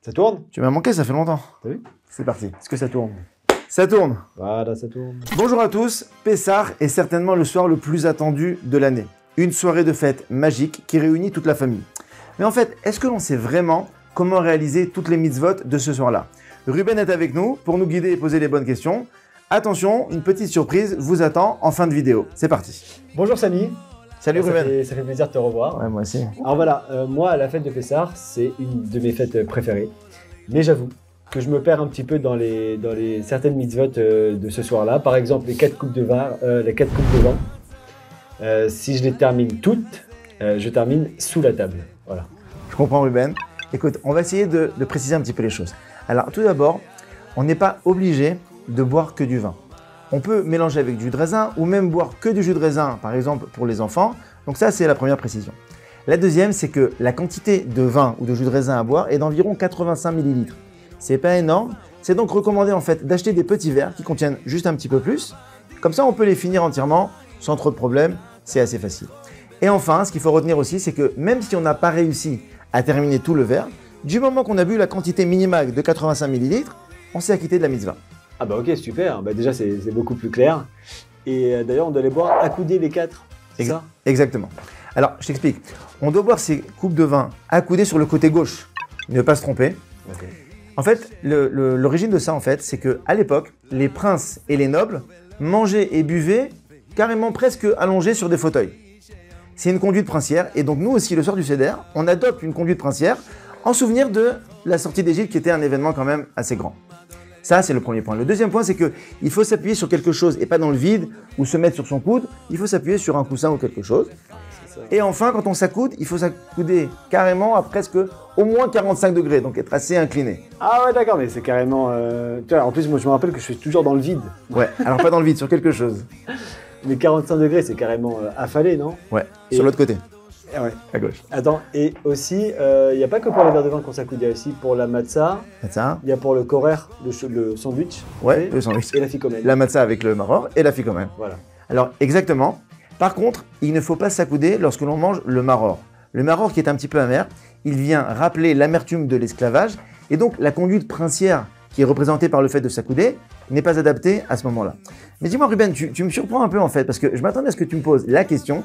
Ça tourne? Tu m'as manqué, ça fait longtemps. T'as vu? C'est parti. Est-ce que ça tourne? Ça tourne. Voilà, ça tourne. Bonjour à tous. Pessah est certainement le soir le plus attendu de l'année. Une soirée de fête magique qui réunit toute la famille. Mais en fait, est-ce que l'on sait vraiment comment réaliser toutes les mitzvot de ce soir-là? Ruben est avec nous pour nous guider et poser les bonnes questions. Attention, une petite surprise vous attend en fin de vidéo. C'est parti. Bonjour Samy. Salut Ruben. Ça fait plaisir de te revoir. Ouais, moi aussi. Alors voilà, moi la fête de Pessah, c'est une de mes fêtes préférées. Mais j'avoue que je me perds un petit peu dans les certaines mitzvot de ce soir-là. Par exemple, les 4 coupes de vin. Si je les termine toutes, je termine sous la table. Voilà. Je comprends Ruben. Écoute, on va essayer de préciser un petit peu les choses. Alors tout d'abord, on n'est pas obligé de boire que du vin. On peut mélanger avec du jus de raisin ou même boire que du jus de raisin, par exemple pour les enfants. Donc ça, c'est la première précision. La deuxième, c'est que la quantité de vin ou de jus de raisin à boire est d'environ 85 ml. C'est pas énorme. C'est donc recommandé en fait d'acheter des petits verres qui contiennent juste un petit peu plus. Comme ça, on peut les finir entièrement sans trop de problèmes. C'est assez facile. Et enfin, ce qu'il faut retenir aussi, c'est que même si on n'a pas réussi à terminer tout le verre, du moment qu'on a bu la quantité minimale de 85 ml, on s'est acquitté de la mitzvah. Ah bah ok, super. Bah déjà, c'est beaucoup plus clair. Et d'ailleurs, on doit les boire accoudés les 4. C'est ça? Exactement. Alors, je t'explique. On doit boire ces coupes de vin accoudées sur le côté gauche. Ne pas se tromper. Okay. En fait, l'origine de ça, en fait, c'est qu'à l'époque, les princes et les nobles mangeaient et buvaient carrément presque allongés sur des fauteuils. C'est une conduite princière. Et donc, nous aussi, le soir du Seder, on adopte une conduite princière en souvenir de la sortie d'Égypte qui était un événement quand même assez grand. Ça, c'est le premier point. Le deuxième point, c'est qu'il faut s'appuyer sur quelque chose et pas dans le vide ou se mettre sur son coude. Il faut s'appuyer sur un coussin ou quelque chose. Et enfin, quand on s'accoude, il faut s'accouder carrément à presque au moins 45 degrés, donc être assez incliné. Ah ouais, d'accord, mais c'est carrément... Tu vois, en plus, moi, je me rappelle que je suis toujours dans le vide. Ouais, alors pas dans le vide, sur quelque chose. Mais 45 degrés, c'est carrément affalé, non? Ouais, sur l'autre côté. Ah ouais. À gauche. Attends, et aussi, il n'y a pas que pour les verres de vin qu'on s'accoude, il y a aussi pour la matzah, Matzah. il y a pour le korer, le sandwich, Ouais, le sandwich. et la ficomène. La matzah avec le maror et la ficomène. Voilà. Alors, exactement. Par contre, il ne faut pas s'accouder lorsque l'on mange le maror. Le maror qui est un petit peu amer, il vient rappeler l'amertume de l'esclavage et donc la conduite princière qui est représentée par le fait de s'accouder n'est pas adaptée à ce moment-là. Mais dis-moi Ruben, tu me surprends un peu en fait parce que je m'attendais à ce que tu me poses la question,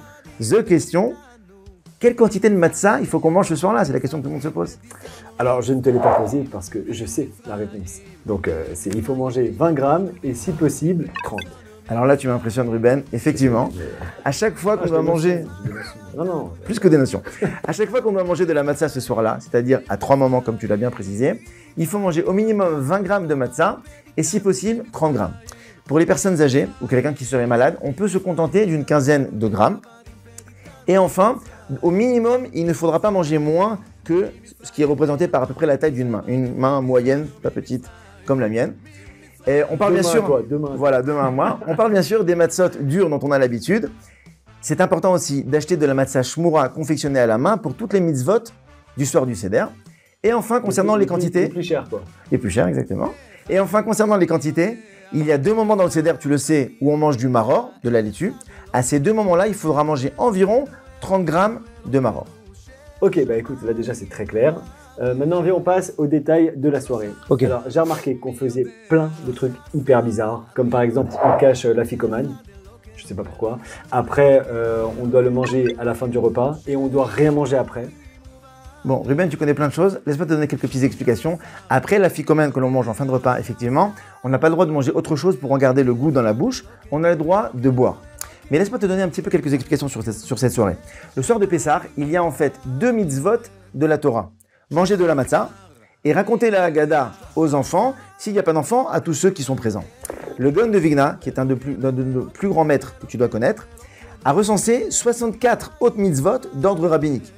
quelle quantité de matzah il faut qu'on mange ce soir-là? C'est la question que tout le monde se pose. Alors, je ne te l'ai pas posé parce que je sais la réponse. Donc, il faut manger 20 grammes et si possible, 30. Alors là, tu m'impressionnes Ruben, effectivement. À chaque fois qu'on doit manger... Non. Plus que des notions. À chaque fois qu'on doit manger de la matzah ce soir-là, c'est-à-dire à 3 moments comme tu l'as bien précisé, il faut manger au minimum 20 grammes de matzah et si possible 30 grammes. Pour les personnes âgées ou quelqu'un qui serait malade, on peut se contenter d'une quinzaine de grammes. Et enfin, au minimum, il ne faudra pas manger moins que ce qui est représenté par à peu près la taille d'une main. Une main moyenne, pas petite comme la mienne. Et on parle bien sûr, voilà, 2 mains à moi. On parle bien sûr des matzot dures dont on a l'habitude. C'est important aussi d'acheter de la matzah shmura confectionnée à la main pour toutes les mitzvot du soir du Seder. Et enfin, concernant les quantités... Les plus chers, quoi. Les plus chers, exactement. Et enfin, concernant les quantités, il y a 2 moments dans le Seder, tu le sais, où on mange du maror, de la laitue. À ces 2 moments-là, il faudra manger environ 30 grammes de maror. Ok, bah écoute, là déjà c'est très clair. Maintenant, on passe aux détails de la soirée. Okay. Alors, j'ai remarqué qu'on faisait plein de trucs hyper bizarres, comme par exemple, on cache la ficomane. Je sais pas pourquoi. Après, on doit le manger à la fin du repas et on doit rien manger après. Bon, Ruben, tu connais plein de choses. Laisse-moi te donner quelques petites explications. Après la ficomène que l'on mange en fin de repas, effectivement, on n'a pas le droit de manger autre chose pour en garder le goût dans la bouche. On a le droit de boire. Mais laisse-moi te donner un petit peu quelques explications sur cette soirée. Le soir de Pessah, il y a en fait 2 mitzvot de la Torah. Manger de la matzah et raconter la Haggadah aux enfants, s'il n'y a pas d'enfants, à tous ceux qui sont présents. Le Gaon de Vigna, qui est un de nos plus grands maîtres que tu dois connaître, a recensé 64 autres mitzvot d'ordre rabbinique.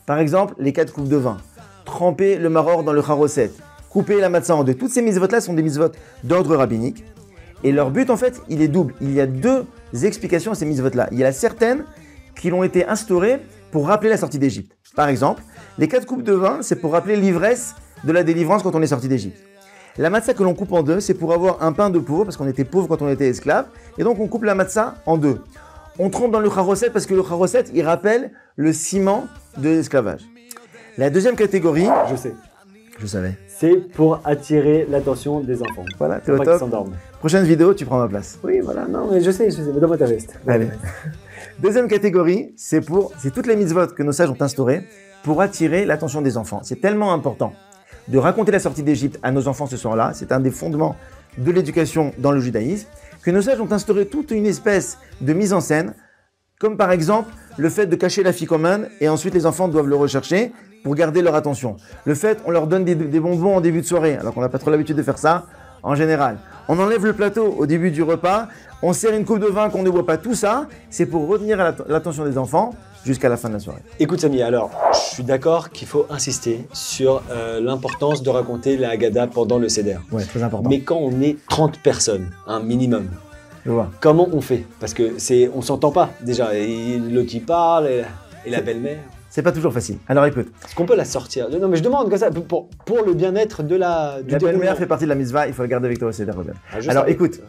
Par exemple, les 4 coupes de vin, tremper le maror dans le charoset, couper la matzah en 2. Toutes ces mitzvot-là sont des mitzvot d'ordre rabbinique. Et leur but, en fait, il est double. Il y a 2 explications à ces mitzvot-là. Il y en a certaines qui ont été instaurées pour rappeler la sortie d'Égypte. Par exemple, les 4 coupes de vin, c'est pour rappeler l'ivresse de la délivrance quand on est sorti d'Égypte. La matzah que l'on coupe en 2, c'est pour avoir un pain de pauvre, parce qu'on était pauvre quand on était esclave. Et donc, on coupe la matzah en 2. On trempe dans le charoset parce que le charoset, il rappelle le ciment de l'esclavage. La deuxième catégorie, Je sais. Je savais. C'est pour attirer l'attention des enfants. Voilà, t'es Pour au pas qu'ils top. s'endorment. Prochaine vidéo, tu prends ma place. Oui, voilà, non, mais je sais, mais donne-moi ta veste. Allez. Deuxième catégorie, c'est toutes les mitzvot que nos sages ont instaurées pour attirer l'attention des enfants. C'est tellement important de raconter la sortie d'Égypte à nos enfants ce soir-là. C'est un des fondements de l'éducation dans le judaïsme, que nos sages ont instauré toute une espèce de mise en scène, comme par exemple le fait de cacher la ficomane et ensuite les enfants doivent le rechercher pour garder leur attention. Le fait, on leur donne des bonbons en début de soirée, alors qu'on n'a pas trop l'habitude de faire ça en général. On enlève le plateau au début du repas, on sert une coupe de vin qu'on ne boit pas, tout ça, c'est pour retenir l'attention des enfants jusqu'à la fin de la soirée. Écoute Samy, alors je suis d'accord qu'il faut insister sur l'importance de raconter la Haggadah pendant le Seder. Ouais, très important. Mais quand on est 30 personnes, un minimum, Je vois. comment on fait? Parce que on s'entend pas déjà, et l'autre qui parle et la belle-mère. C'est pas toujours facile. Alors écoute, Est-ce qu'on peut la sortir? Non mais je demande comme ça, pour le bien-être du la déroulement. belle-mère fait partie de la mitzvah, il faut la garder avec toi au Seder, Ruben. Ah, je Alors savais. écoute,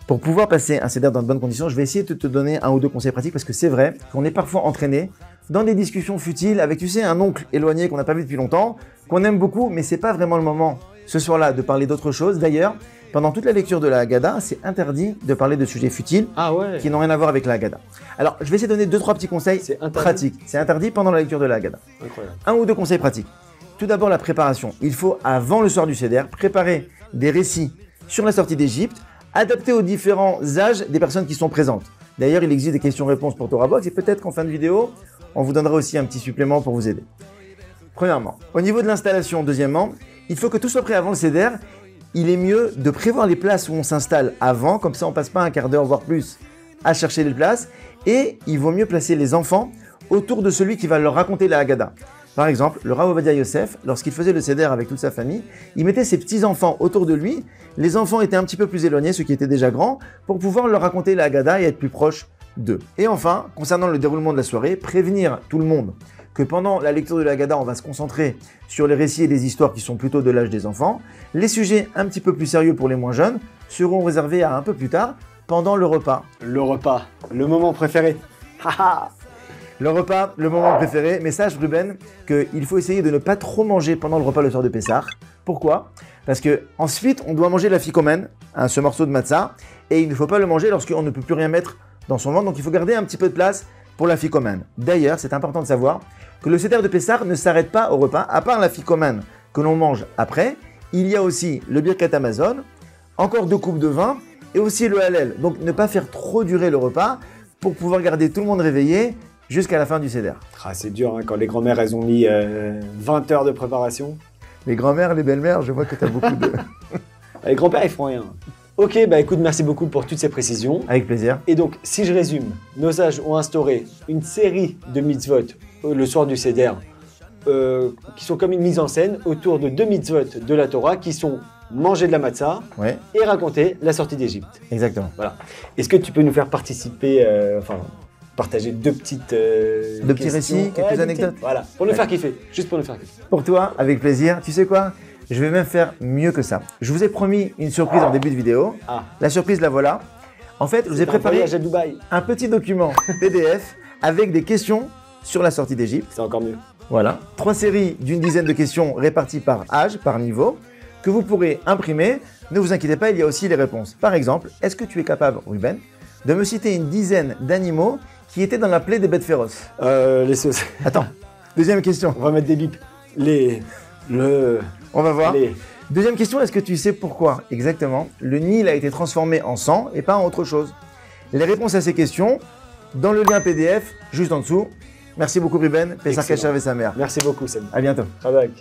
pour pouvoir passer un Seder dans de bonnes conditions, je vais essayer de te donner un ou deux conseils pratiques parce que c'est vrai qu'on est parfois entraîné dans des discussions futiles avec, tu sais, un oncle éloigné qu'on n'a pas vu depuis longtemps, qu'on aime beaucoup, mais c'est pas vraiment le moment ce soir-là de parler d'autre chose. D'ailleurs, pendant toute la lecture de la Haggadah, c'est interdit de parler de sujets futiles Ah ouais. qui n'ont rien à voir avec la Haggadah. Alors, je vais essayer de donner 2-3 petits conseils C'est interdit. pratiques. C'est interdit pendant la lecture de la Haggadah. Incroyable. Un ou deux conseils pratiques. Tout d'abord, la préparation. Il faut, avant le soir du Seder, préparer des récits sur la sortie d'Égypte, adaptés aux différents âges des personnes qui sont présentes. D'ailleurs, il existe des questions-réponses pour Torah Box et peut-être qu'en fin de vidéo, on vous donnera aussi un petit supplément pour vous aider. Premièrement, au niveau de l'installation, deuxièmement, il faut que tout soit prêt avant le Seder. Il est mieux de prévoir les places où on s'installe avant, comme ça on passe pas un quart d'heure, voire plus, à chercher les places. Et il vaut mieux placer les enfants autour de celui qui va leur raconter la Haggadah. Par exemple, le Rav Ovadia Yosef, lorsqu'il faisait le Seder avec toute sa famille, il mettait ses petits-enfants autour de lui. Les enfants étaient un petit peu plus éloignés, ceux qui étaient déjà grands, pour pouvoir leur raconter la Haggadah et être plus proches d'eux. Et enfin, concernant le déroulement de la soirée, prévenir tout le monde que pendant la lecture de la Haggadah, on va se concentrer sur les récits et les histoires qui sont plutôt de l'âge des enfants. Les sujets un petit peu plus sérieux pour les moins jeunes seront réservés à un peu plus tard, pendant le repas. Le repas, le moment préféré. Haha. Le repas, le moment préféré, mais sache Ruben qu'il faut essayer de ne pas trop manger pendant le repas le soir de Pessah. Pourquoi? Parce que ensuite on doit manger la ficomène, ce morceau de matzah, et il ne faut pas le manger lorsqu'on ne peut plus rien mettre dans son ventre, donc il faut garder un petit peu de place pour la ficomène. D'ailleurs, c'est important de savoir que le Seder de Pessah ne s'arrête pas au repas, à part la ficomène que l'on mange après, il y a aussi le Birkat Hamazon, encore 2 coupes de vin, et aussi le Hallel. Donc ne pas faire trop durer le repas pour pouvoir garder tout le monde réveillé jusqu'à la fin du Seder. Ah, c'est dur hein, quand les grand-mères elles ont mis 20 heures de préparation. Les grand-mères, les belles-mères, je vois que tu as beaucoup de... Les grands-pères ils font rien. Ok, bah écoute, merci beaucoup pour toutes ces précisions. Avec plaisir. Et donc, si je résume, nos sages ont instauré une série de mitzvot le soir du Seder qui sont comme une mise en scène autour de 2 mitzvot de la Torah qui sont manger de la matzah Ouais, et raconter la sortie d'Égypte. exactement. Voilà. Est-ce que tu peux nous faire participer, partager 2 petites Deux petits récits, quelques deux anecdotes. petites, voilà, pour nous Ouais. faire kiffer, juste pour nous faire kiffer. Pour toi, avec plaisir. Tu sais quoi? Je vais même faire mieux que ça. Je vous ai promis une surprise en début de vidéo. Ah, La surprise, la voilà. En fait, je vous ai c'est un préparé voyage à Dubaï, un petit document PDF avec des questions sur la sortie d'Égypte. c'est encore mieux. Voilà. 3 séries d'une dizaine de questions réparties par âge, par niveau, que vous pourrez imprimer. Ne vous inquiétez pas, il y a aussi les réponses. Par exemple, est-ce que tu es capable, Ruben, de me citer une dizaine d'animaux qui étaient dans la plaie des bêtes féroces? Les sauces. Attends. Deuxième question. On va mettre des bips. On va voir. Les. Deuxième question, est-ce que tu sais pourquoi exactement le Nil a été transformé en sang et pas en autre chose? Les réponses à ces questions dans le lien PDF juste en dessous. Merci beaucoup Ruben, Pessah Excellent. Kacher et sa mère. Merci beaucoup, Sam. À bientôt. Radak.